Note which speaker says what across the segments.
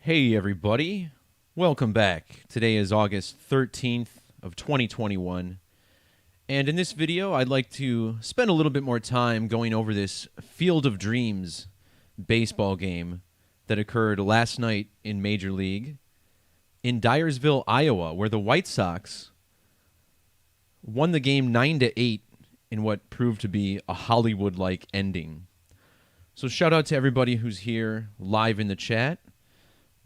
Speaker 1: Hey everybody, welcome back. Today is August 13th of 2021, and in this video I'd like to spend a little bit more time going over this Field of Dreams baseball game that occurred last night in Major League in Dyersville, Iowa, where the White Sox won the game 9-8 in what proved to be a Hollywood-like ending. So shout out to everybody who's here live in the chat.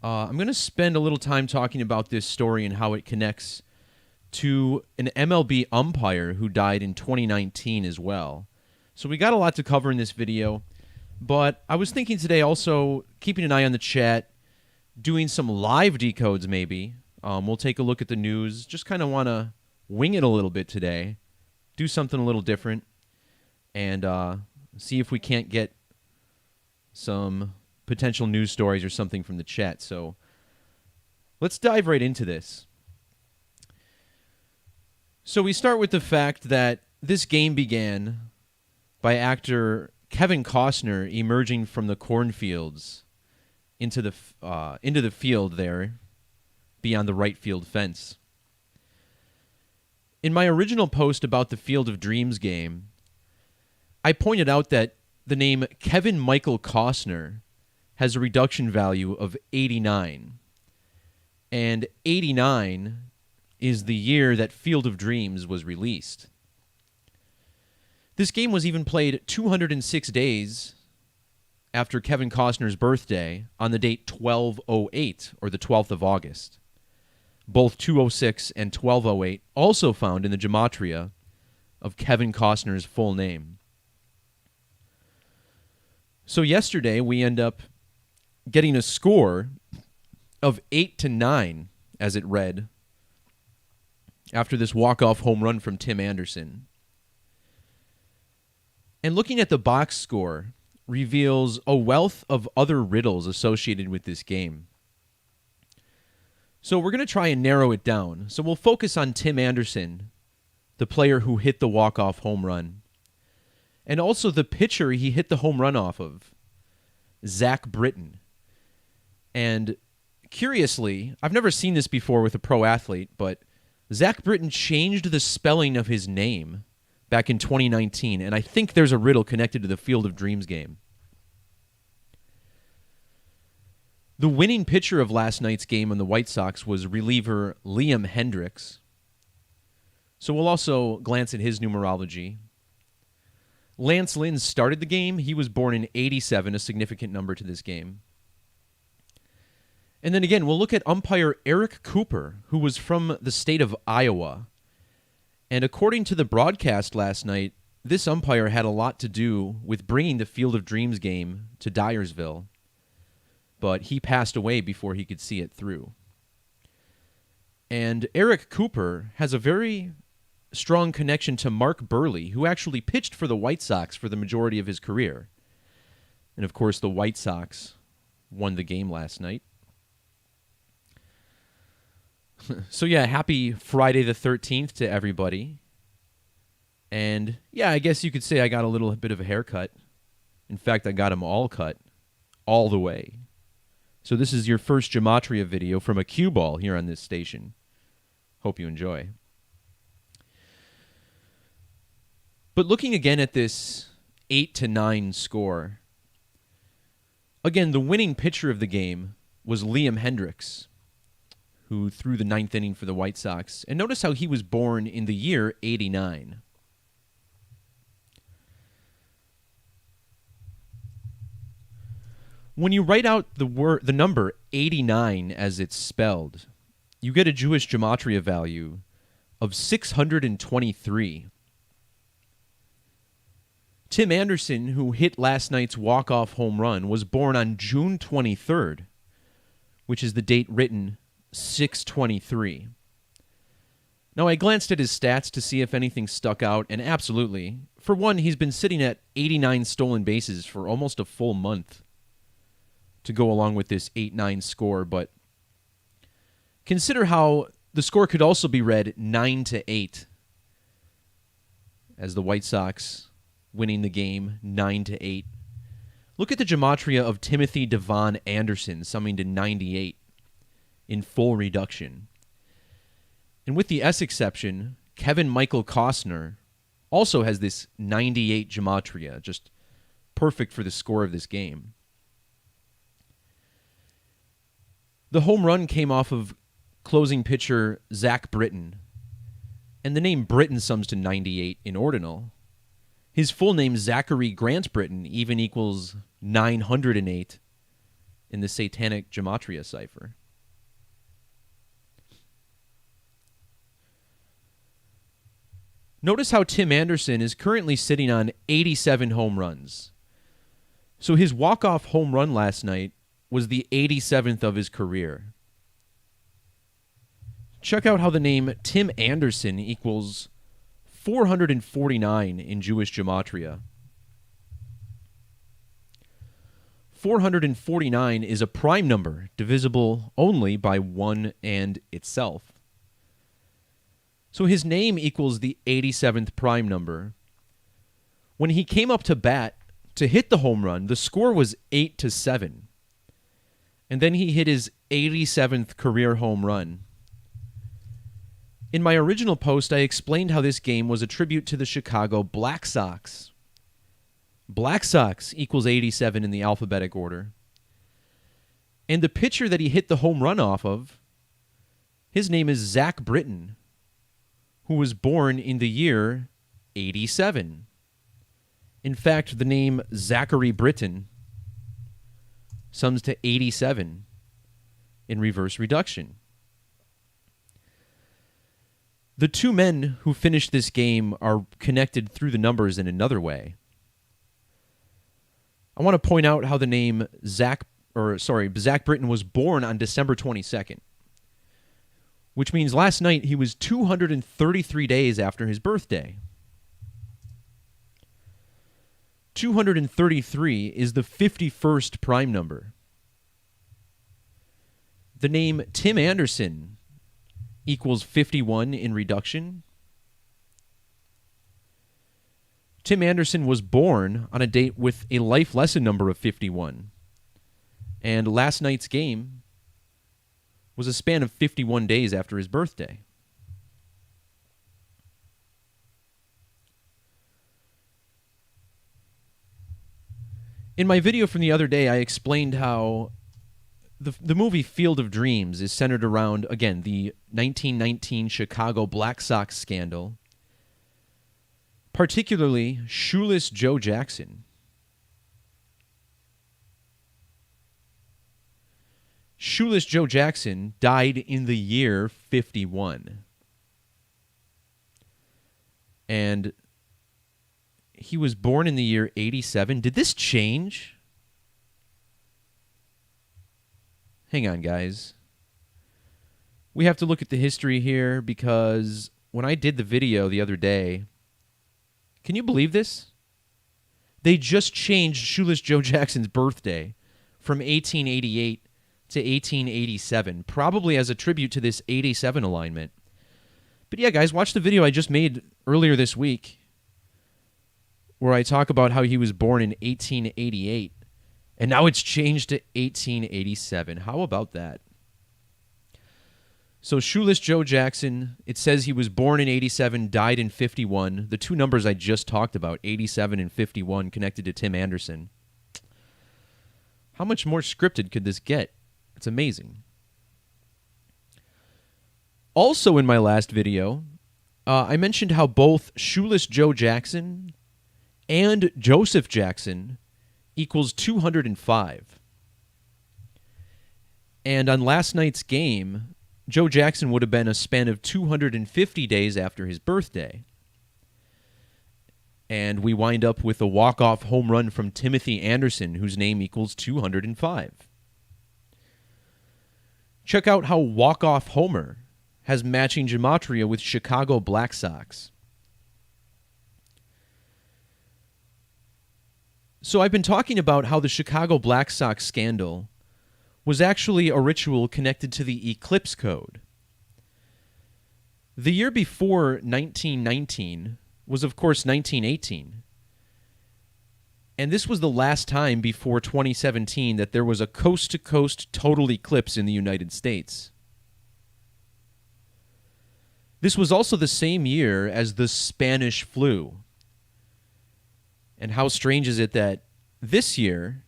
Speaker 1: I'm going to spend a little time talking about this story and how it connects to an MLB umpire who died in 2019 as well. So we got a lot to cover in this video, but I was thinking today also keeping an eye on the chat, doing some live decodes maybe. We'll take a look at the news, just kind of want to wing it a little bit today, do something a little different, and see if we can't get some potential news stories or something from the chat. So let's dive right into this. So we start with the fact that this game began by actor Kevin Costner emerging from the cornfields into the field there beyond the right field fence. In my original post about the Field of Dreams game, I pointed out that the name Kevin Michael Costner has a reduction value of 89. And 89 is the year that Field of Dreams was released. This game was even played 206 days after Kevin Costner's birthday on the date 12/08, or the 12th of August. Both 206 and 12/08 also found in the Gematria of Kevin Costner's full name. So yesterday we end up getting a score of 8-9, as it read, after this walk-off home run from Tim Anderson. And looking at the box score reveals a wealth of other riddles associated with this game. So we're going to try and narrow it down. So we'll focus on Tim Anderson, the player who hit the walk-off home run, and also the pitcher he hit the home run off of, Zach Britton. And curiously, I've never seen this before with a pro athlete, but Zach Britton changed the spelling of his name back in 2019, and I think there's a riddle connected to the Field of Dreams game. The winning pitcher of last night's game on the White Sox was reliever Liam Hendriks. So we'll also glance at his numerology. Lance Lynn started the game. He was born in 87, a significant number to this game. And then again, we'll look at umpire Eric Cooper, who was from the state of Iowa. And according to the broadcast last night, this umpire had a lot to do with bringing the Field of Dreams game to Dyersville. But he passed away before he could see it through. And Eric Cooper has a very strong connection to Mark Burley, who actually pitched for the White Sox for the majority of his career. And of course, the White Sox won the game last night. So yeah, happy Friday the 13th to everybody. And yeah, I guess you could say I got a little bit of a haircut. In fact, I got them all cut, all the way. So this is your first Gematria video from a cue ball here on this station. Hope you enjoy. But looking again at this 8-9 score, again, the winning pitcher of the game was Liam Hendriks, who threw the ninth inning for the White Sox. And notice how he was born in the year 89. When you write out the number 89 as it's spelled, you get a Jewish Gematria value of 623. Tim Anderson, who hit last night's walk-off home run, was born on June 23rd, which is the date written 623. Now, I glanced at his stats to see if anything stuck out, and absolutely. For one, he's been sitting at 89 stolen bases for almost a full month to go along with this 8-9 score, but consider how the score could also be read 9-8 as the White Sox winning the game 9-8. Look at the Gematria of Timothy Devon Anderson, summing to 98 in full reduction. And with the S exception, Kevin Michael Costner also has this 98 Gematria, just perfect for the score of this game. The home run came off of closing pitcher Zach Britton, and the name Britton sums to 98 in ordinal. His full name, Zachary Grant Britton, even equals 908 in the Satanic Gematria cipher. Notice how Tim Anderson is currently sitting on 87 home runs. So his walk-off home run last night was the 87th of his career. Check out how the name Tim Anderson equals 449 in Jewish Gematria. 449 is a prime number divisible only by 1 and itself. So his name equals the 87th prime number. When he came up to bat to hit the home run, the score was 8-7. And then he hit his 87th career home run. In my original post, I explained how this game was a tribute to the Chicago Black Sox. Black Sox equals 87 in the alphabetic order. And the pitcher that he hit the home run off of, his name is Zach Britton, who was born in the year 87. In fact, the name Zachary Britton sums to 87 in reverse reduction. The two men who finished this game are connected through the numbers in another way. I want to point out how the name Zach Britton was born on December 22nd, which means last night he was 233 days after his birthday. 233 is the 51st prime number. The name Tim Anderson equals 51 in reduction. Tim Anderson was born on a date with a life lesson number of 51. And last night's game was a span of 51 days after his birthday. In my video from the other day, I explained how the movie Field of Dreams is centered around, again, the 1919 Chicago Black Sox scandal, particularly Shoeless Joe Jackson. Shoeless Joe Jackson died in the year 51. And he was born in the year 87. Did this change? Hang on, guys. We have to look at the history here because when I did the video the other day, can you believe this? They just changed Shoeless Joe Jackson's birthday from 1888 to 1887, probably as a tribute to this 87 alignment. But yeah, guys, watch the video I just made earlier this week where I talk about how he was born in 1888, and now it's changed to 1887. How about that? So Shoeless Joe Jackson, it says he was born in 87, died in 51. The two numbers I just talked about, 87 and 51, connected to Tim Anderson. How much more scripted could this get? It's amazing. Also in my last video, I mentioned how both Shoeless Joe Jackson and Joseph Jackson equals 205. And on last night's game, Joe Jackson would have been a span of 250 days after his birthday. And we wind up with a walk-off home run from Timothy Anderson, whose name equals 205. Check out how walk-off Homer has matching gematria with Chicago Black Sox. So I've been talking about how the Chicago Black Sox scandal was actually a ritual connected to the eclipse code. The year before 1919 was, of course, 1918. And this was the last time before 2017 that there was a coast-to-coast total eclipse in the United States. This was also the same year as the Spanish flu. And how strange is it that this year,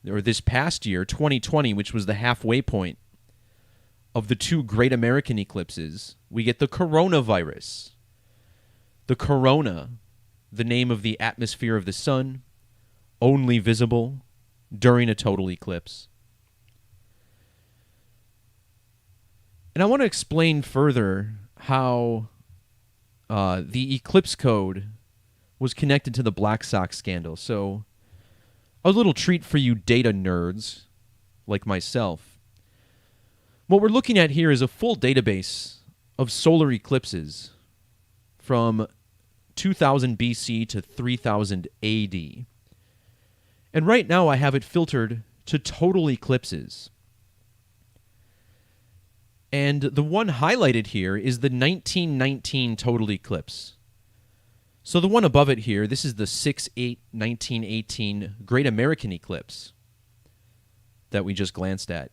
Speaker 1: or this past year, 2020, which was the halfway point of the two great American eclipses, we get the coronavirus. The corona, the name of the atmosphere of the sun, only visible during a total eclipse. And I want to explain further how the eclipse code was connected to the Black Sox scandal. So, a little treat for you data nerds like myself. What we're looking at here is a full database of solar eclipses from 2000 BC to 3000 AD. And right now I have it filtered to total eclipses. And the one highlighted here is the 1919 total eclipse. So the one above it here, this is the 6/8/1918 Great American Eclipse that we just glanced at.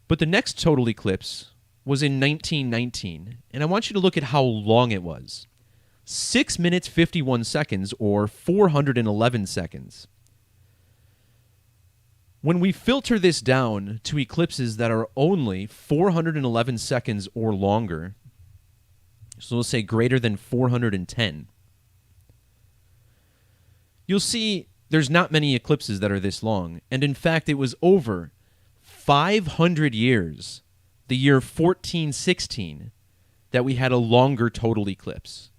Speaker 1: But the next total eclipse was in 1919, and I want you to look at how long it was. 6 minutes 51 seconds, or 411 seconds. When we filter this down to eclipses that are only 411 seconds or longer, so we'll say greater than 410, you'll see there's not many eclipses that are this long. And in fact, it was over 500 years, the year 1416, that we had a longer total eclipse.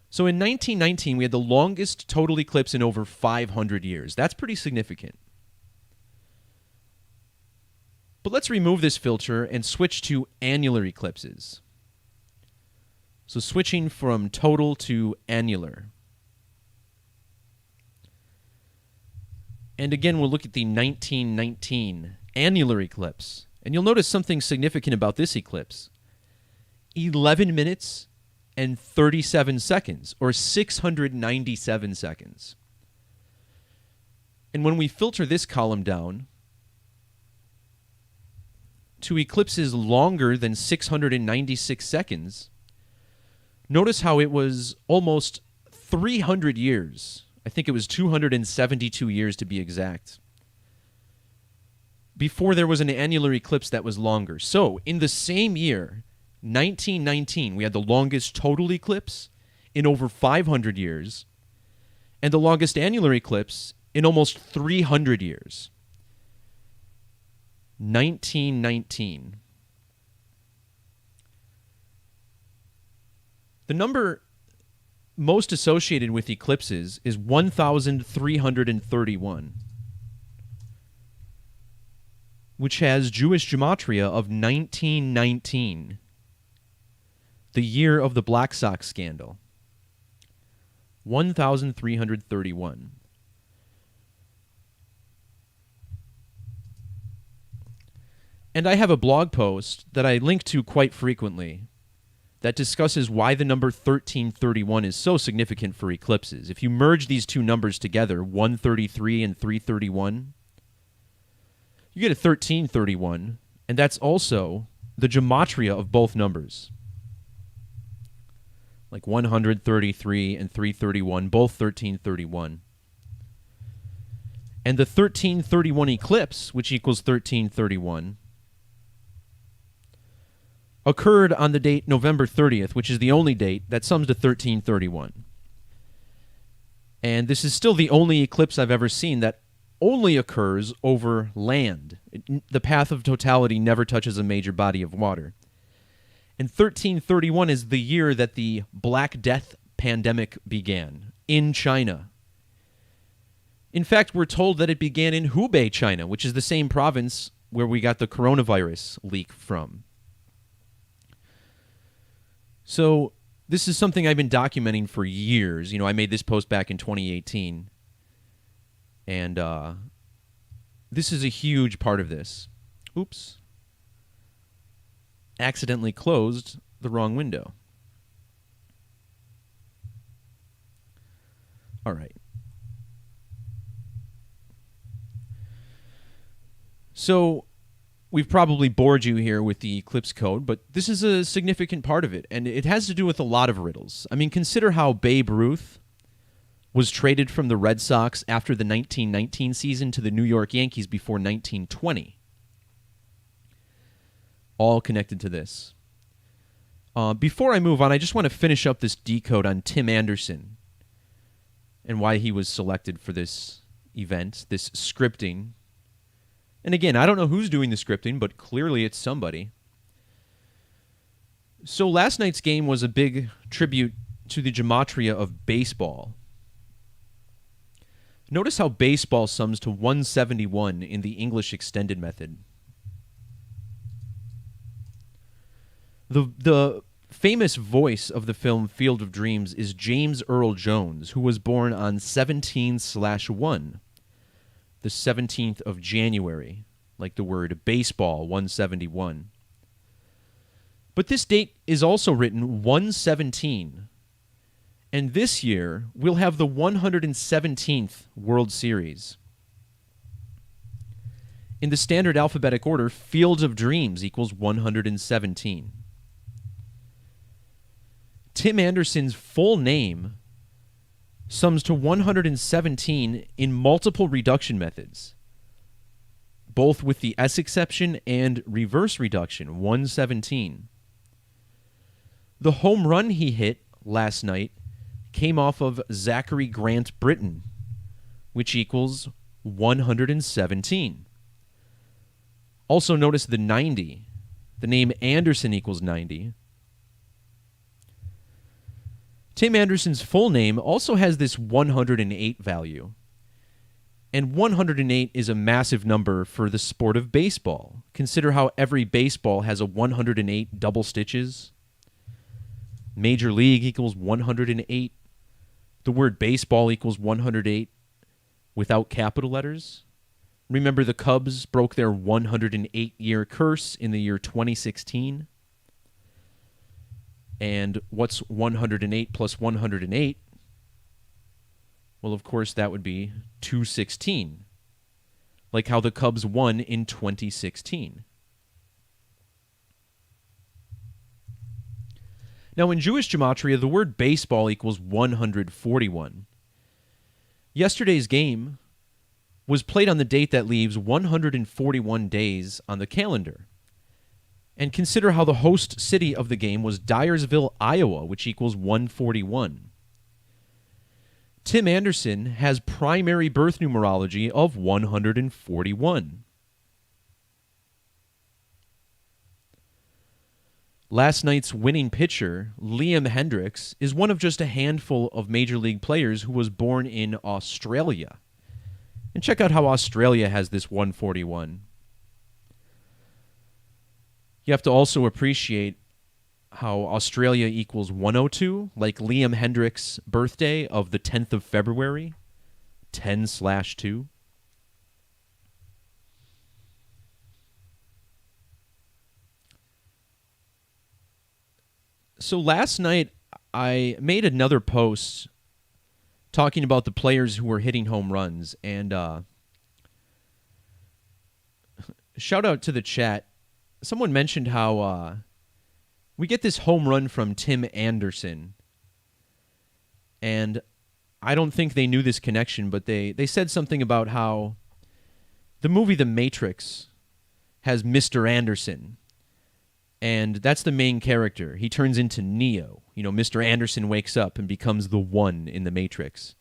Speaker 1: So in 1919, we had the longest total eclipse in over 500 years. That's pretty significant. But let's remove this filter and switch to annular eclipses. So switching from total to annular. And again, we'll look at the 1919 annular eclipse. And you'll notice something significant about this eclipse. 11 minutes and 37 seconds, or 697 seconds. And when we filter this column down to eclipses longer than 696 seconds, notice how it was almost 300 years. I think it was 272 years to be exact, before there was an annular eclipse that was longer. So, in the same year, 1919, we had the longest total eclipse in over 500 years, and the longest annular eclipse in almost 300 years. 1919. The number most associated with eclipses is 1,331, which has Jewish Gematria of 1919, the year of the Black Sox scandal. 1,331. And I have a blog post that I link to quite frequently that discusses why the number 1331 is so significant for eclipses. If you merge these two numbers together, 133 and 331, you get a 1331, and that's also the gematria of both numbers. Like 133 and 331, both 1331. And the 1331 eclipse, which equals 1331, occurred on the date November 30th, which is the only date that sums to 1331. And this is still the only eclipse I've ever seen that only occurs over land. The path of totality never touches a major body of water. And 1331 is the year that the Black Death pandemic began in China. In fact, we're told that it began in Hubei, China, which is the same province where we got the coronavirus leak from. So this is something I've been documenting for years. You know, I made this post back in 2018. And this is a huge part of this. Oops. Accidentally closed the wrong window. All right. So we've probably bored you here with the eclipse code, but this is a significant part of it, and it has to do with a lot of riddles. I mean, consider how Babe Ruth was traded from the Red Sox after the 1919 season to the New York Yankees before 1920. All connected to this. Before I move on, I just want to finish up this decode on Tim Anderson and why he was selected for this event, this scripting. And again, I don't know who's doing the scripting, but clearly it's somebody. So last night's game was a big tribute to the Gematria of baseball. Notice how baseball sums to 171 in the English extended method. The famous voice of the film Field of Dreams is James Earl Jones, who was born on 17/1, the 17th of January, like the word baseball, 171. But this date is also written 117, and this year we'll have the 117th World Series. In the standard alphabetic order, Field of Dreams equals 117. Tim Anderson's full name sums to 117 in multiple reduction methods, both with the S exception and reverse reduction, 117. The home run he hit last night came off of Zachary Grant Britton, which equals 117. Also notice the 90. The name Anderson equals 90. Tim Anderson's full name also has this 108 value. And 108 is a massive number for the sport of baseball. Consider how every baseball has a 108 double stitches. Major League equals 108. The word baseball equals 108 without capital letters. Remember the Cubs broke their 108-year curse in the year 2016? And what's 108 plus 108? Well, of course, that would be 216, like how the Cubs won in 2016. Now, in Jewish gematria, the word baseball equals 141. Yesterday's game was played on the date that leaves 141 days on the calendar. And consider how the host city of the game was Dyersville, Iowa, which equals 141. Tim Anderson has primary birth numerology of 141. Last night's winning pitcher, Liam Hendriks, is one of just a handful of Major League players who was born in Australia. And check out how Australia has this 141. You have to also appreciate how Australia equals 102, like Liam Hendriks' birthday of the 10th of February, 10/2. So last night, I made another post talking about the players who were hitting home runs, and shout out to the chat. Someone mentioned how we get this home run from Tim Anderson, and I don't think they knew this connection, but they said something about how the movie The Matrix has Mr. Anderson, and that's the main character. He turns into Neo. You know, Mr. Anderson wakes up and becomes the one in The Matrix.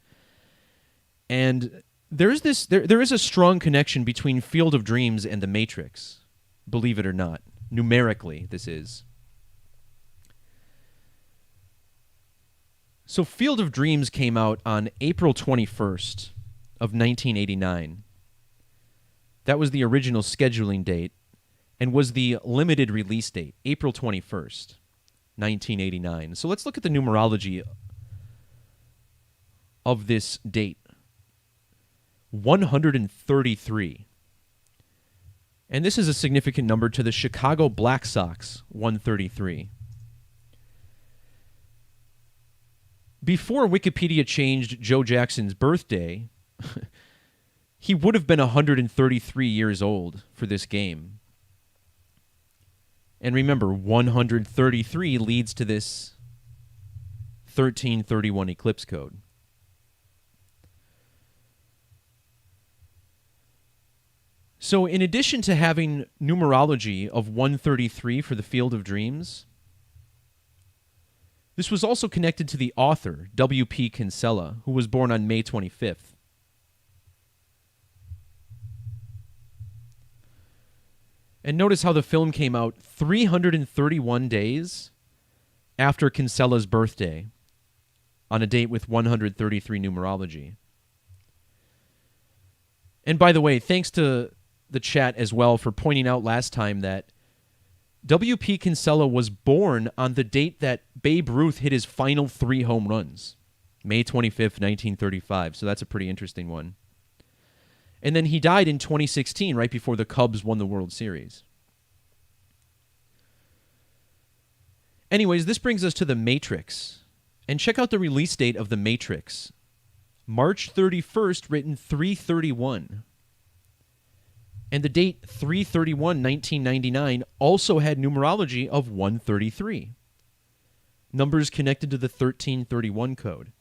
Speaker 1: And there is a strong connection between Field of Dreams and The Matrix. Believe it or not. Numerically, this is. So Field of Dreams came out on April 21st of 1989. That was the original scheduling date and was the limited release date, April 21st, 1989. So let's look at the numerology of this date. 133. And this is a significant number to the Chicago Black Sox, 133. Before Wikipedia changed Joe Jackson's birthday, he would have been 133 years old for this game. And remember, 133 leads to this 1331 eclipse code. So in addition to having numerology of 133 for the Field of Dreams, this was also connected to the author, W.P. Kinsella, who was born on May 25th. And notice how the film came out 331 days after Kinsella's birthday, on a date with 133 numerology. And by the way, thanks to the chat as well for pointing out last time that W.P. Kinsella was born on the date that Babe Ruth hit his final 3 home runs, May 25th, 1935. So that's a pretty interesting one. And then he died in 2016, right before the Cubs won the World Series. Anyways, this brings us to The Matrix. And check out the release date of The Matrix. March 31st, written 3/31. And the date 3/31/1999 also had numerology of 133. Numbers connected to the 1331 code.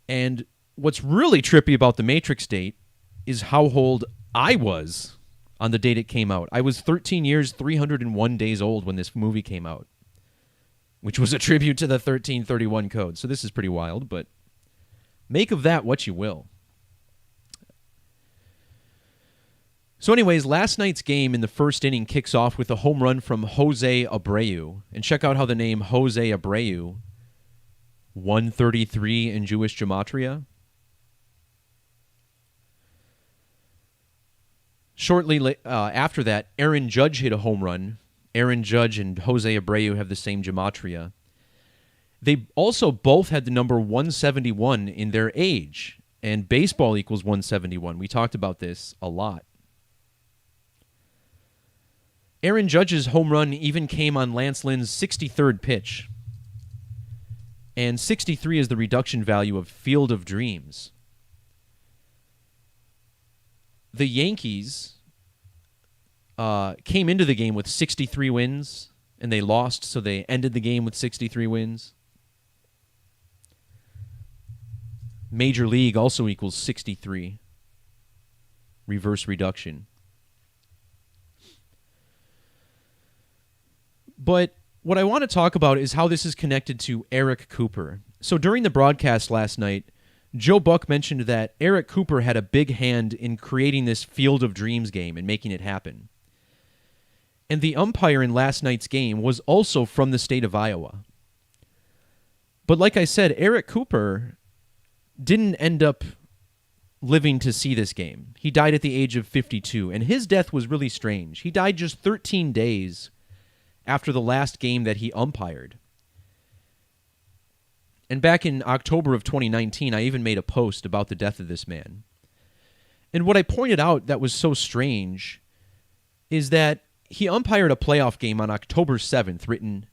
Speaker 1: And what's really trippy about the Matrix date is how old I was on the date it came out. I was 13 years, 301 days old when this movie came out, which was a tribute to the 1331 code. So this is pretty wild, but make of that what you will. So anyways, last night's game in the first inning kicks off with a home run from Jose Abreu. And check out how the name Jose Abreu, 133 in Jewish Gematria. Shortly after that, Aaron Judge hit a home run. Aaron Judge and Jose Abreu have the same Gematria. They also both had the number 171 in their age, and baseball equals 171. We talked about this a lot. Aaron Judge's home run even came on Lance Lynn's 63rd pitch. And 63 is the reduction value of Field of Dreams. The Yankees came into the game with 63 wins, and they lost, so they ended the game with 63 wins. Major League also equals 63. Reverse reduction. But what I want to talk about is how this is connected to Eric Cooper. So during the broadcast last night, Joe Buck mentioned that Eric Cooper had a big hand in creating this Field of Dreams game and making it happen. And the umpire in last night's game was also from the state of Iowa. But like I said, Eric Cooper didn't end up living to see this game. He died at the age of 52, and his death was really strange. He died just 13 days after the last game that he umpired. And back in October of 2019, I even made a post about the death of this man. And what I pointed out that was so strange is that he umpired a playoff game on October 7th, written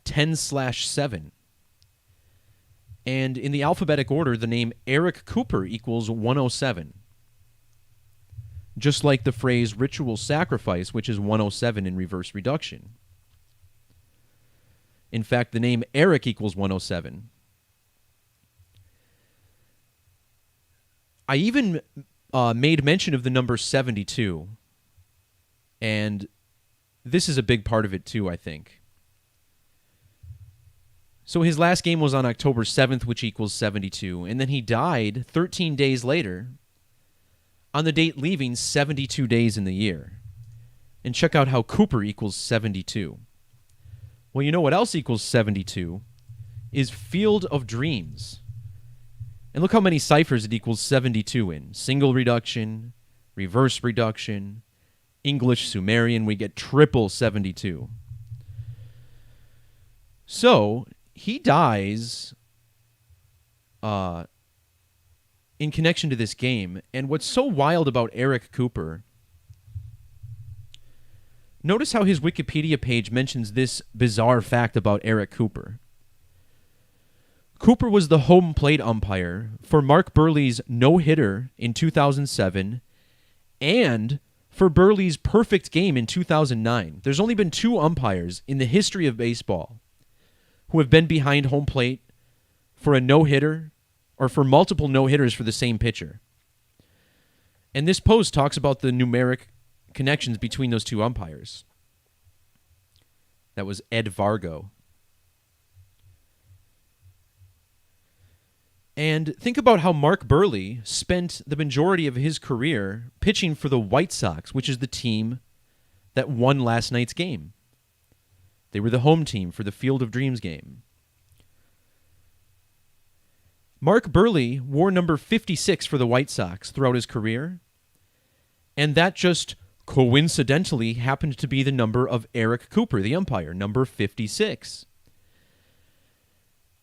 Speaker 1: 10/7. And in the alphabetic order, the name Eric Cooper equals 107. Just like the phrase ritual sacrifice, which is 107 in reverse reduction. In fact, the name Eric equals 107. I even made mention of the number 72. And this is a big part of it too, I think. So his last game was on October 7th, which equals 72. And then he died 13 days later on the date leaving 72 days in the year. And check out how Cooper equals 72. Well, you know what else equals 72 is Field of Dreams. And look how many ciphers it equals 72 in. Single reduction, reverse reduction, English, Sumerian, we get triple 72. So, he dies in connection to this game. And what's so wild about Eric Cooper, notice how his Wikipedia page mentions this bizarre fact about Eric Cooper. Cooper was the home plate umpire for Mark Buehrle's no-hitter in 2007 and for Buehrle's perfect game in 2009. There's only been 2 umpires in the history of baseball who have been behind home plate for a no-hitter or for multiple no-hitters for the same pitcher. And this post talks about the numeric connections between those 2 umpires. That was Ed Vargo. And think about how Mark Buehrle spent the majority of his career pitching for the White Sox, which is the team that won last night's game. They were the home team for the Field of Dreams game. Mark Buehrle wore number 56 for the White Sox throughout his career, and that just coincidentally happened to be the number of Eric Cooper, the umpire, number 56.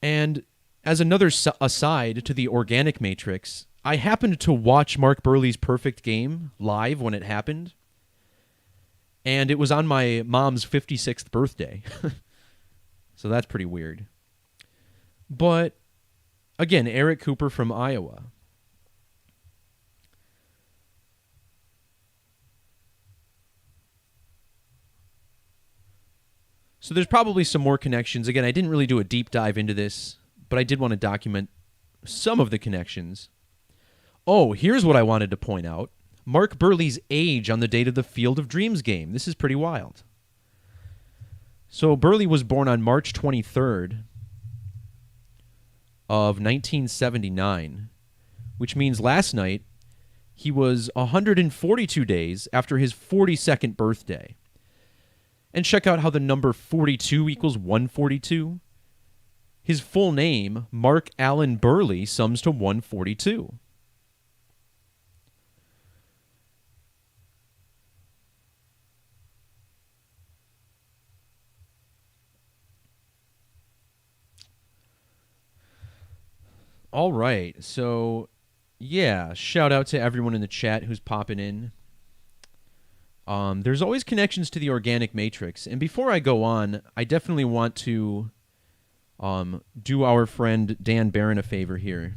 Speaker 1: And as another aside to the organic matrix, I happened to watch Mark Buehrle's perfect game live when it happened, and it was on my mom's 56th birthday. So that's pretty weird. But, again, Eric Cooper from Iowa. So there's probably some more connections. Again, I didn't really do a deep dive into this, but I did want to document some of the connections. Oh, here's what I wanted to point out. Mark Buehrle's age on the date of the Field of Dreams game. This is pretty wild. So Buehrle was born on March 23rd of 1979, which means last night he was 142 days after his 42nd birthday. And check out how the number 42 equals 142. His full name, Mark Allen Buehrle, sums to 142. All right, so yeah, shout out to everyone in the chat who's popping in. There's always connections to the organic matrix, and before I go on, I definitely want to do our friend Dan Barron a favor here.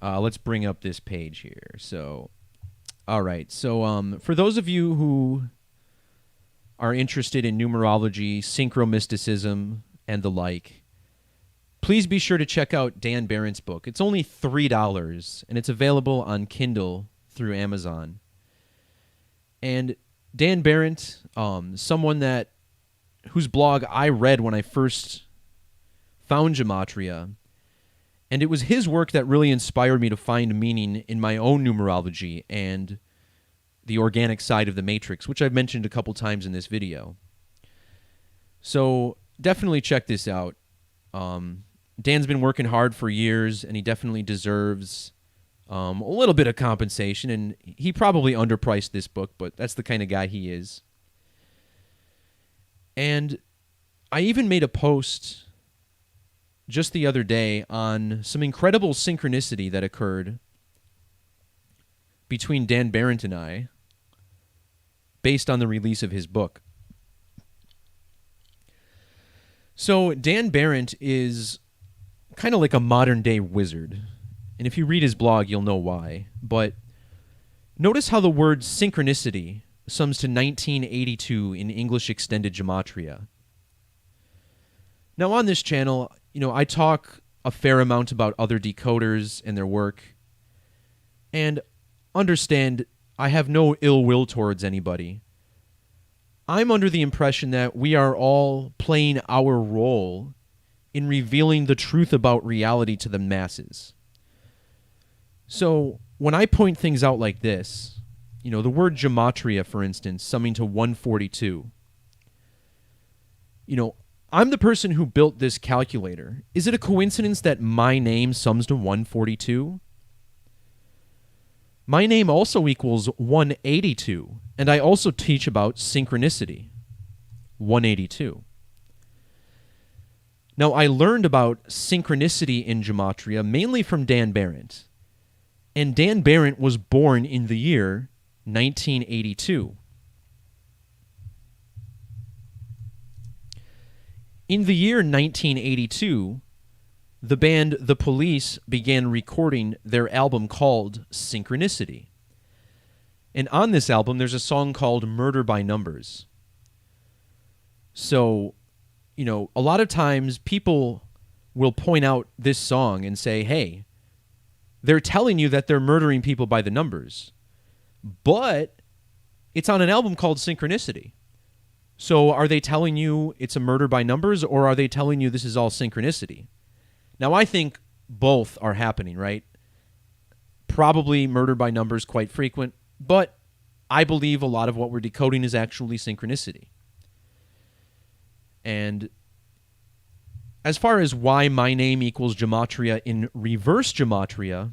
Speaker 1: Let's bring up this page here. So, all right. So, for those of you who are interested in numerology, synchromysticism, and the like, please be sure to check out Dan Barron's book. It's only $3, and it's available on Kindle through Amazon. And Dan Barron, someone whose blog I read when I first found Gematria, and it was his work that really inspired me to find meaning in my own numerology and the organic side of the matrix, which I've mentioned a couple times in this video. So definitely check this out. Dan's been working hard for years, and he definitely deserves a little bit of compensation, and he probably underpriced this book, but that's the kind of guy he is. And I even made a post just the other day on some incredible synchronicity that occurred between Dan Barron and I based on the release of his book. So Dan Barron is kind of like a modern-day wizard, and if you read his blog, you'll know why. But notice how the word synchronicity sums to 1982 in English Extended Gematria. Now on this channel, I talk a fair amount about other decoders and their work, and understand I have no ill will towards anybody. I'm under the impression that we are all playing our role in revealing the truth about reality to the masses. So when I point things out like this, the word gematria, for instance, summing to 142, I'm the person who built this calculator. Is it a coincidence that my name sums to 142? My name also equals 182, and I also teach about synchronicity, 182. Now, I learned about synchronicity in Gematria mainly from Dan Barron, and Dan Barron was born in the year 1982. In the year 1982, the band The Police began recording their album called Synchronicity. And on this album, there's a song called Murder by Numbers. So, a lot of times people will point out this song and say, hey, they're telling you that they're murdering people by the numbers. But it's on an album called Synchronicity. So are they telling you it's a murder by numbers, or are they telling you this is all synchronicity? Now, I think both are happening, right? Probably murder by numbers quite frequent, but I believe a lot of what we're decoding is actually synchronicity. And as far as why my name equals Gematria in reverse Gematria,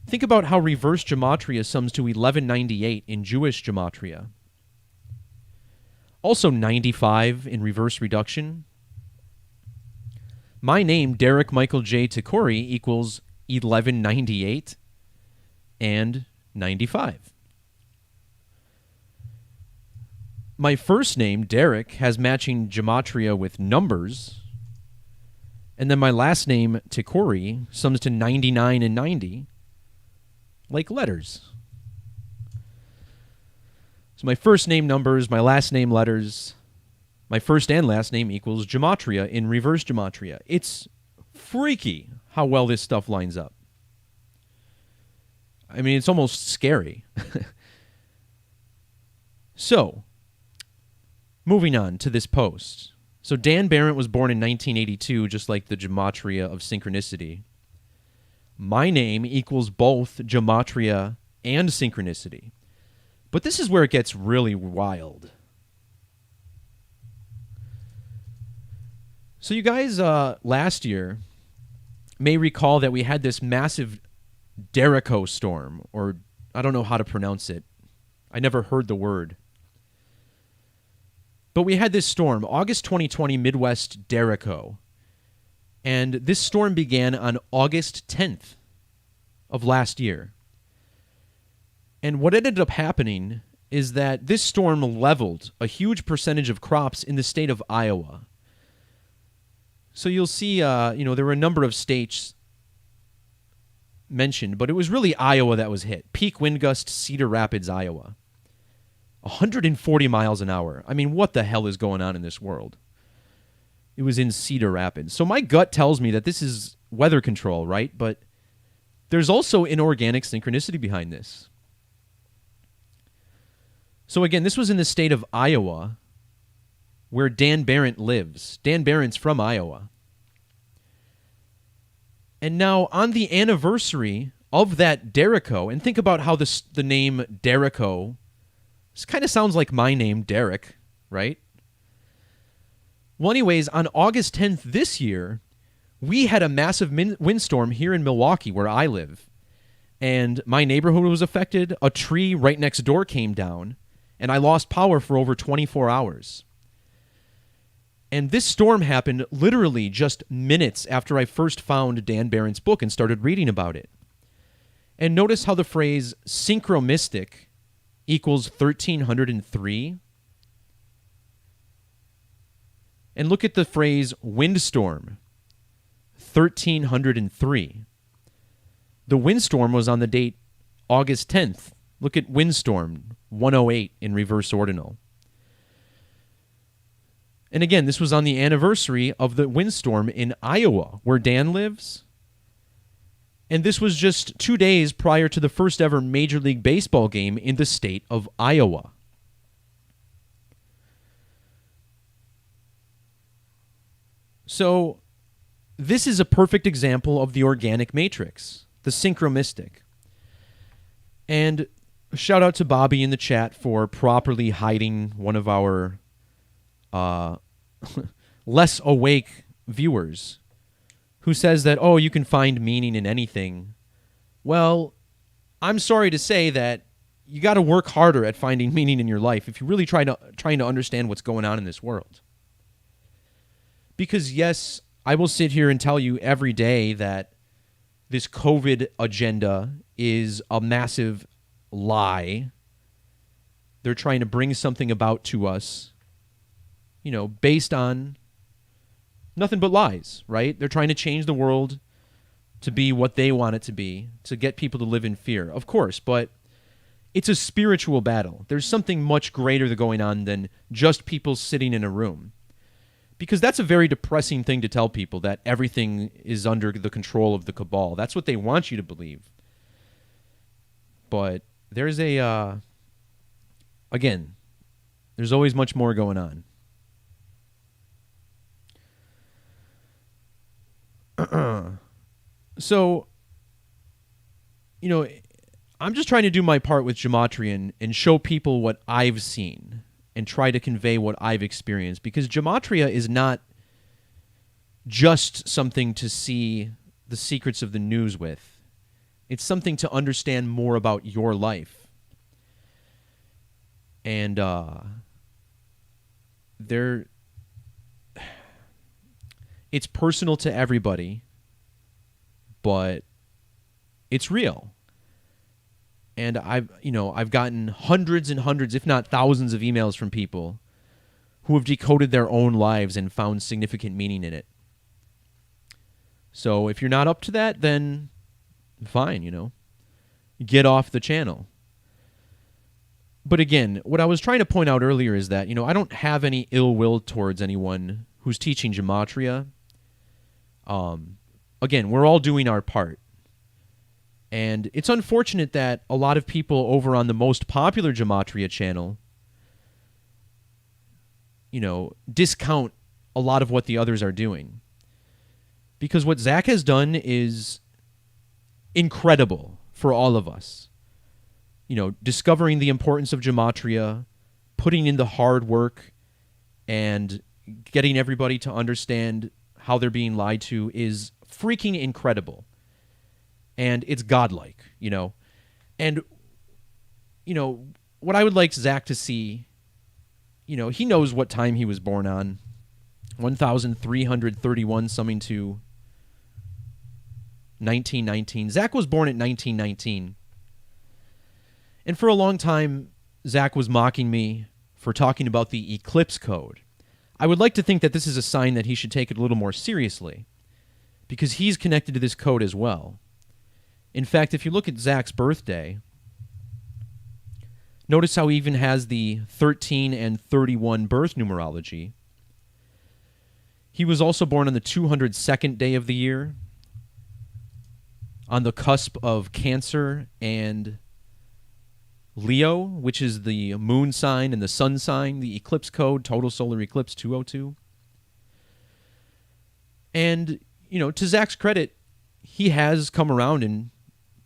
Speaker 1: think about how reverse Gematria sums to 1198 in Jewish Gematria. Also 95 in reverse reduction. My name, Derek Michael J. Tikori, equals 1198 and 95. My first name, Derek, has matching Gematria with numbers. And then my last name, Tikori, sums to 99 and 90, like letters. So my first name numbers, my last name letters, my first and last name equals Gematria in reverse Gematria. It's freaky how well this stuff lines up. I mean, it's almost scary. So, moving on to this post. So Dan Barrett was born in 1982, just like the Gematria of Synchronicity. My name equals both Gematria and Synchronicity. But this is where it gets really wild. So you guys last year may recall that we had this massive Derico storm, or I don't know how to pronounce it. I never heard the word. But we had this storm, August 2020 Midwest Derico. And this storm began on August 10th of last year. And what ended up happening is that this storm leveled a huge percentage of crops in the state of Iowa. So you'll see, there were a number of states mentioned, but it was really Iowa that was hit. Peak wind gust, Cedar Rapids, Iowa. 140 miles an hour. I mean, what the hell is going on in this world? It was in Cedar Rapids. So my gut tells me that this is weather control, right? But there's also inorganic synchronicity behind this. So again, this was in the state of Iowa, where Dan Barrett lives. Dan Barrett's from Iowa. And now, on the anniversary of that Derico, and think about how the name Derico, this kind of sounds like my name, Derek, right? Well, anyways, on August 10th this year, we had a massive windstorm here in Milwaukee, where I live. And my neighborhood was affected. A tree right next door came down, and I lost power for over 24 hours. And this storm happened literally just minutes after I first found Dan Barrett's book and started reading about it. And notice how the phrase synchromistic equals 1303. And look at the phrase windstorm, 1303. The windstorm was on the date August 10th. Look at windstorm, 108 in reverse ordinal. And again, this was on the anniversary of the windstorm in Iowa, where Dan lives. And this was just 2 days prior to the first ever Major League Baseball game in the state of Iowa. So, this is a perfect example of the organic matrix, the synchromistic. And shout out to Bobby in the chat for properly hiding one of our less awake viewers who says that, oh, you can find meaning in anything. Well, I'm sorry to say that you got to work harder at finding meaning in your life if you really trying to understand what's going on in this world. Because yes, I will sit here and tell you every day that this COVID agenda is a massive lie. They're trying to bring something about to us, based on Nothing but lies, right? They're trying to change the world to be what they want it to be, to get people to live in fear, of course, but it's a spiritual battle. There's something much greater going on than just people sitting in a room. Because that's a very depressing thing to tell people, that everything is under the control of the cabal. That's what they want you to believe. But there's again, there's always much more going on. So, I'm just trying to do my part with Gematria and show people what I've seen and try to convey what I've experienced, because Gematria is not just something to see the secrets of the news with. It's something to understand more about your life. And it's personal to everybody, but it's real. And I've gotten hundreds and hundreds, if not thousands, of emails from people who have decoded their own lives and found significant meaning in it. So if you're not up to that, then fine, get off the channel. But again, what I was trying to point out earlier is that, I don't have any ill will towards anyone who's teaching Gematria. Again, we're all doing our part. And it's unfortunate that a lot of people over on the most popular Gematria channel, discount a lot of what the others are doing. Because what Zach has done is incredible for all of us. Discovering the importance of Gematria, putting in the hard work, and getting everybody to understand how they're being lied to is freaking incredible. And it's godlike, And, what I would like Zach to see, he knows what time he was born on. 1331, summing to 1919. Zach was born at 1919. And for a long time, Zach was mocking me for talking about the eclipse code. I would like to think that this is a sign that he should take it a little more seriously, because he's connected to this code as well. In fact, if you look at Zach's birthday, notice how he even has the 13 and 31 birth numerology. He was also born on the 202nd day of the year, on the cusp of Cancer and Leo, which is the moon sign and the sun sign, the eclipse code, total solar eclipse 202. And, to Zach's credit, he has come around and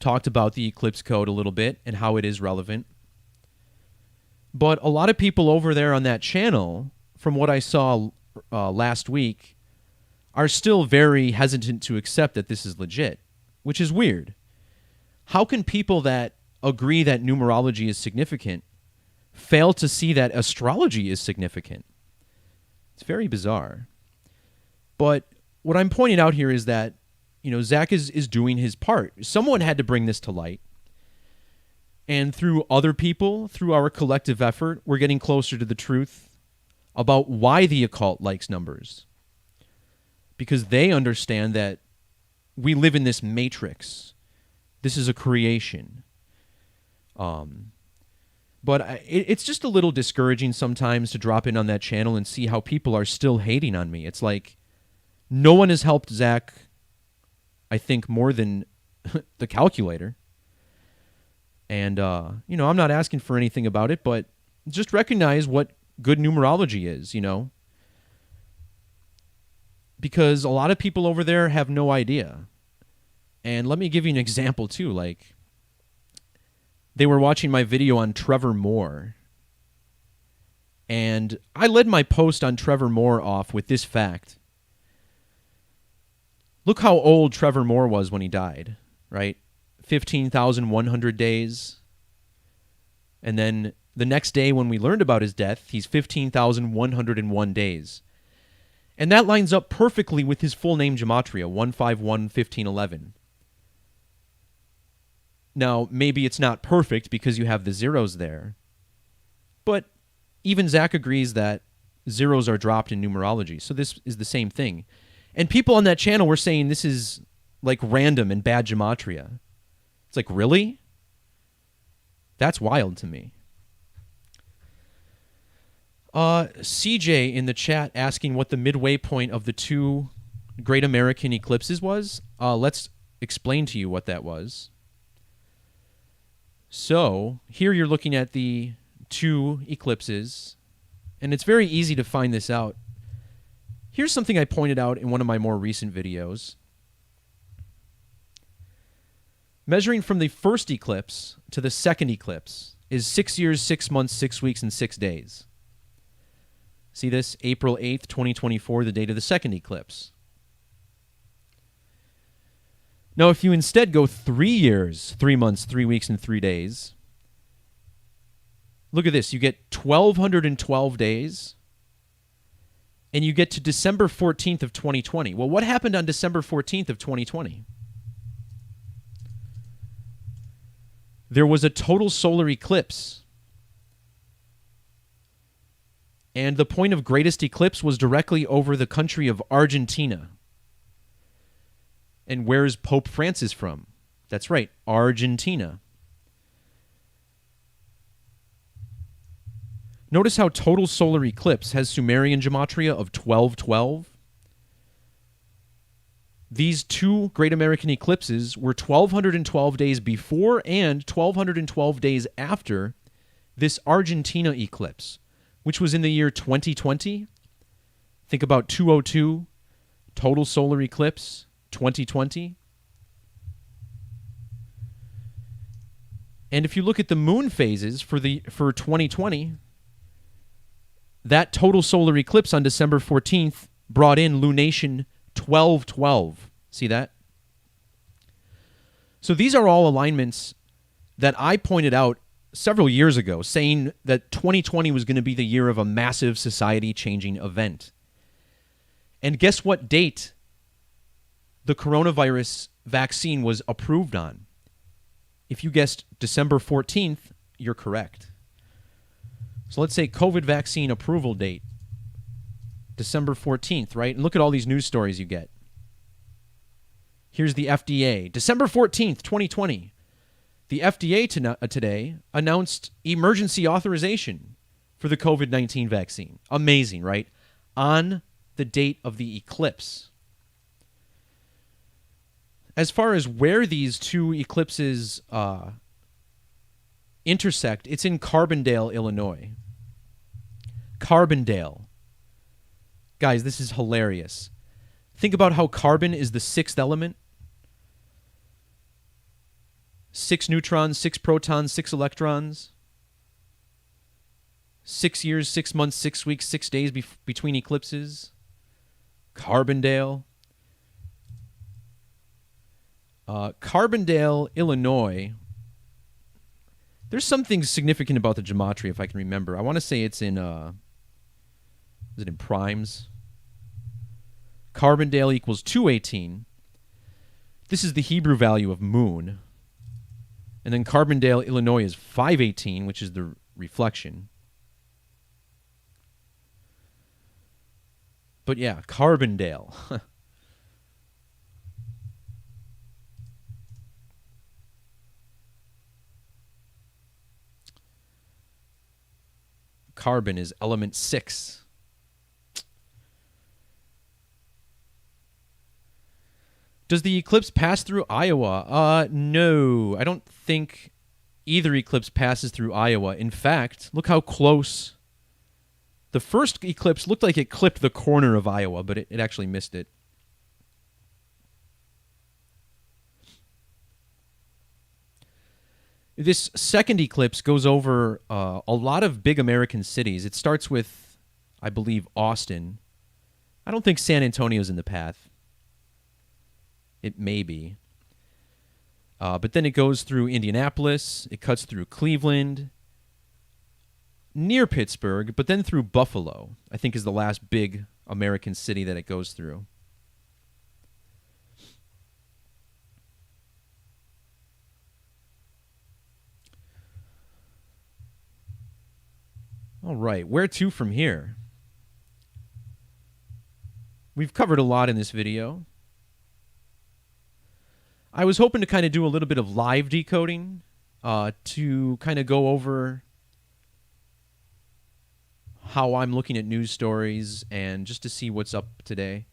Speaker 1: talked about the eclipse code a little bit and how it is relevant. But a lot of people over there on that channel, from what I saw last week, are still very hesitant to accept that this is legit, which is weird. How can people that agree that numerology is significant fail to see that astrology is significant? It's very bizarre. But what I'm pointing out here is that Zach is doing his part. Someone had to bring this to light. And through other people, through our collective effort, we're getting closer to the truth about why the occult likes numbers. Because they understand that we live in this matrix. This is a creation. But it's just a little discouraging sometimes to drop in on that channel and see how people are still hating on me. It's like no one has helped Zach, I think, more than the calculator. And, I'm not asking for anything about it, but just recognize what good numerology is, Because a lot of people over there have no idea. And let me give you an example, too. Like, they were watching my video on Trevor Moore. And I led my post on Trevor Moore off with this fact. Look how old Trevor Moore was when he died, right? 15,100 days. And then the next day when we learned about his death, he's 15,101 days. And that lines up perfectly with his full name Gematria, 151-1511. Now, maybe it's not perfect because you have the zeros there. But even Zach agrees that zeros are dropped in numerology. So this is the same thing. And people on that channel were saying this is like random and bad gematria. It's like, really? That's wild to me. CJ in the chat asking what the midway point of the two great American eclipses was. Let's explain to you what that was. So here you're looking at the two eclipses, and it's very easy to find this out. Here's something I pointed out in one of my more recent videos. Measuring from the first eclipse to the second eclipse is 6 years, 6 months, 6 weeks, and 6 days. See this? April 8th, 2024, the date of the second eclipse. Now, if you instead go 3 years, 3 months, 3 weeks, and 3 days, look at this. You get 1,212 days, and you get to December 14th of 2020. Well, what happened on December 14th of 2020? There was a total solar eclipse. And the point of greatest eclipse was directly over the country of Argentina. And where's Pope Francis from? That's right, Argentina. Notice how total solar eclipse has Sumerian gematria of 1212. These two great American eclipses were 1,212 days before and 1,212 days after this Argentina eclipse, which was in the year 2020. Think about 202, total solar eclipse, 2020. And if you look at the moon phases for 2020, that total solar eclipse on December 14th brought in lunation 1212. See that? So these are all alignments that I pointed out several years ago, saying that 2020 was going to be the year of a massive society-changing event. And guess what date the coronavirus vaccine was approved on? If you guessed December 14th, you're correct. So let's say COVID vaccine approval date, December 14th, right? And look at all these news stories you get. Here's the FDA, December 14th, 2020. The FDA today announced emergency authorization for the COVID-19 vaccine. Amazing, right? On the date of the eclipse. As far as where these two eclipses intersect, it's in Carbondale, Illinois. Carbondale. Guys, this is hilarious. Think about how carbon is the sixth element. 6 neutrons, 6 protons, 6 electrons. 6 years, 6 months, 6 weeks, 6 days between eclipses. Carbondale. Carbondale, Illinois. There's something significant about the gematria, if I can remember. I want to say it's in, is it in primes? Carbondale equals 218. This is the Hebrew value of moon. And then Carbondale, Illinois is 518, which is the reflection. But yeah, Carbondale. Carbon is element 6. Does the eclipse pass through Iowa? No, I don't think either eclipse passes through Iowa. In fact, look how close. The first eclipse looked like it clipped the corner of Iowa, but it actually missed it. This second eclipse goes over a lot of big American cities. It starts with, I believe, Austin. I don't think San Antonio's in the path. It may be. But then it goes through Indianapolis. It cuts through Cleveland, near Pittsburgh, but then through Buffalo, I think is the last big American city that it goes through. All right, where to from here? We've covered a lot in this video. I was hoping to kind of do a little bit of live decoding to kind of go over how I'm looking at news stories and just to see what's up today.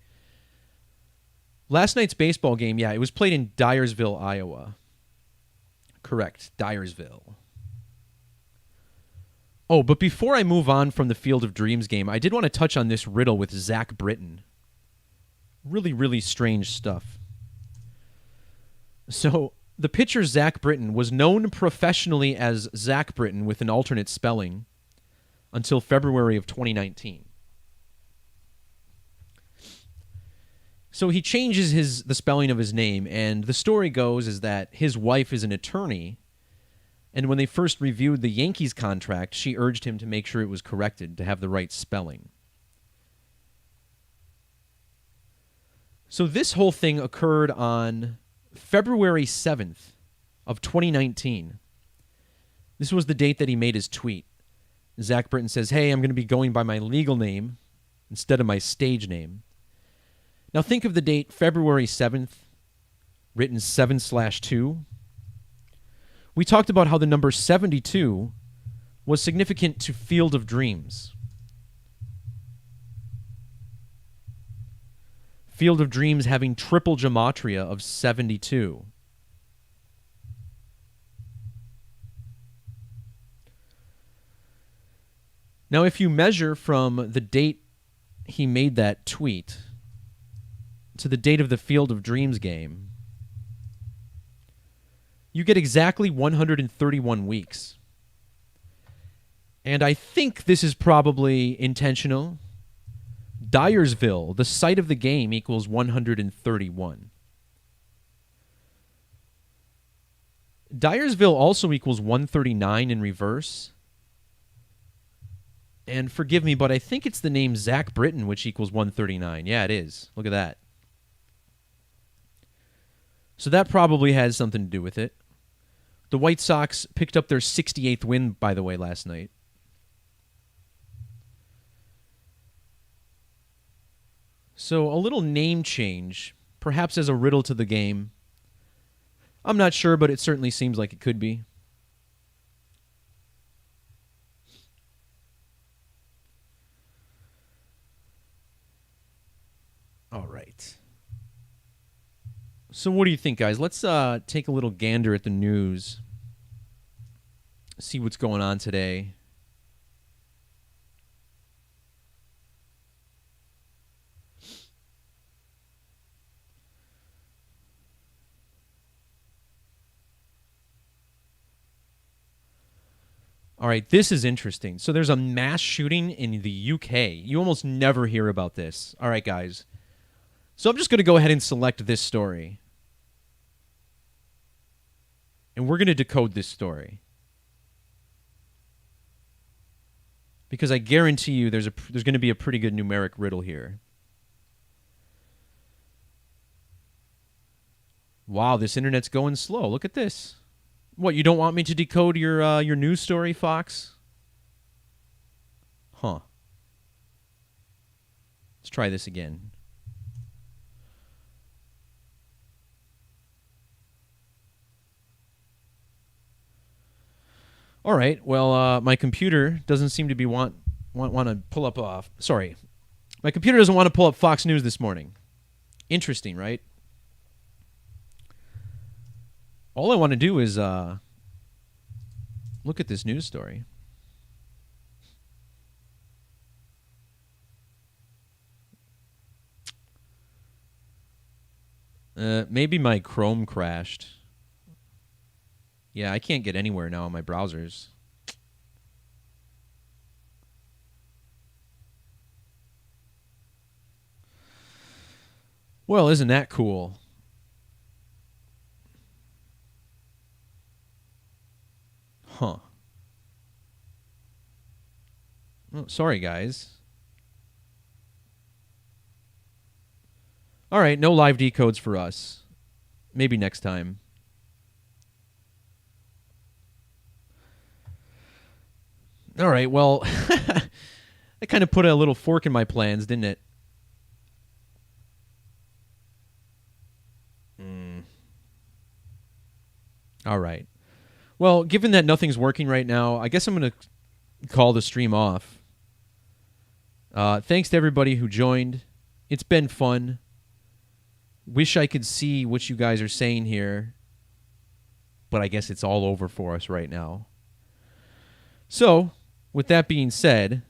Speaker 1: Last night's baseball game, yeah, it was played in Dyersville, Iowa. Correct, Dyersville. Oh, but before I move on from the Field of Dreams game, I did want to touch on this riddle with Zach Britton. Really, really strange stuff. So, the pitcher Zach Britton was known professionally as Zach Britton with an alternate spelling until February of 2019. So he changes the spelling of his name, and the story goes is that his wife is an attorney, and when they first reviewed the Yankees contract, she urged him to make sure it was corrected to have the right spelling. So this whole thing occurred on February 7th of 2019. This was the date that he made his tweet. Zach Britton says, "Hey, I'm going to be going by my legal name instead of my stage name." Now think of the date February 7th, written 7/2. We talked about how the number 72 was significant to Field of Dreams. Field of Dreams having triple gematria of 72. Now, if you measure from the date he made that tweet to the date of the Field of Dreams game, you get exactly 131 weeks. And I think this is probably intentional. Dyersville, the site of the game, equals 131. Dyersville also equals 139 in reverse. And forgive me, but I think it's the name Zach Britton, which equals 139. Yeah, it is. Look at that. So that probably has something to do with it. The White Sox picked up their 68th win, by the way, last night. So a little name change, perhaps as a riddle to the game. I'm not sure, but it certainly seems like it could be. All right. So what do you think, guys? Let's take a little gander at the news. See what's going on today. All right, this is interesting. So there's a mass shooting in the UK. You almost never hear about this. All right, guys. So I'm just going to go ahead and select this story. And we're going to decode this story. Because I guarantee you there's going to be a pretty good numeric riddle here. Wow, this internet's going slow. Look at this. What, you don't want me to decode your news story, Fox? Huh. Let's try this again. All right. Well, my computer doesn't seem to be want to pull up. Sorry, my computer doesn't want to pull up Fox News this morning. Interesting, right? All I want to do is look at this news story. Maybe my Chrome crashed. Yeah, I can't get anywhere now on my browsers. Well, isn't that cool? Huh. Oh, sorry, guys. All right, no live decodes for us. Maybe next time. All right, well, that kind of put a little fork in my plans, didn't it? All right. Well, given that nothing's working right now, I guess I'm going to call the stream off. Thanks to everybody who joined. It's been fun. Wish I could see what you guys are saying here, but I guess it's all over for us right now. So, with that being said,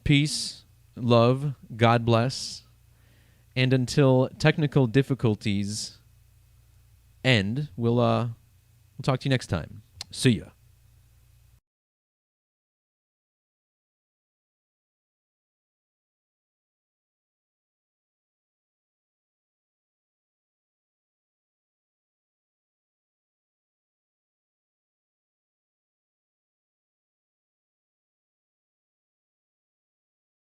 Speaker 1: peace, love, God bless, and until technical difficulties end, we'll talk to you next time. See ya.